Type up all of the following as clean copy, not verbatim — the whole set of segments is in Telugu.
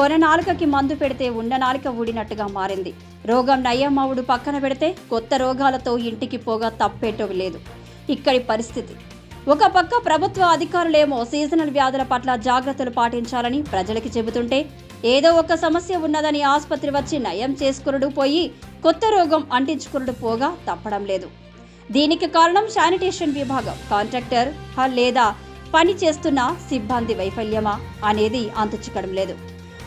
కొననాలుకకి మందు పెడితే ఉండనాలిక ఊడినట్టుగా మారింది. రోగం నయ్యమ్మవుడు పక్కన పెడితే కొత్త రోగాలతో ఇంటికి పోగా తప్పేటో లేదు ఇక్కడి పరిస్థితి. ఒక పక్క ప్రభుత్వ అధికారులేమో సీజనల్ వ్యాధుల పట్ల జాగ్రత్తలు పాటించాలని ప్రజలకి చెబుతుంటే, ఏదో ఒక సమస్య ఉన్నదని ఆసుపత్రి వచ్చి నయం చేసుకురుడు పోయి కొత్త రోగం అంటించుకురుడు పోగా తప్పడం లేదు. దీనికి కారణం శానిటేషన్ విభాగం, కాంట్రాక్టర్ లేదా పని చేస్తున్న సిబ్బంది వైఫల్యమా అనేది అంతుచిక్కడం లేదు.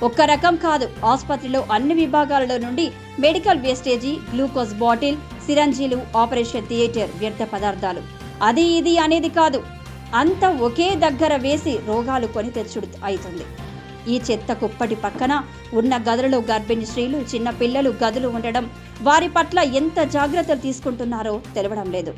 ఒక్క రకం కాదు, ఆసుపత్రిలో అన్ని విభాగాలలో నుండి మెడికల్ వేస్టేజీ, గ్లూకోజ్ బాటిల్, సిరంజీలు, ఆపరేషన్ థియేటర్ వ్యర్థ పదార్థాలు, అది ఇది అనేది కాదు, అంతా ఒకే దగ్గర వేసి రోగాలు కొని తెచ్చుడు అవుతుంది. ఈ చెత్త కుప్పటి పక్కన ఉన్న గదులలో గర్భిణీ స్త్రీలు, చిన్న పిల్లలు గదులు ఉండడం, వారి పట్ల ఎంత జాగ్రత్తలు తీసుకుంటున్నారో తెలవడం లేదు.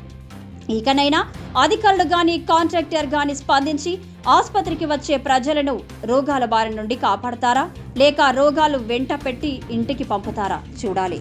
ఇకనైనా అధికారులు గాని కాంట్రాక్టర్ గాని స్పందించి ఆసుపత్రికి వచ్చే ప్రజలను రోగాల బారి నుండి కాపాడతారా, లేక రోగాలు వెంట పెట్టి ఇంటికి పంపుతారా చూడాలి.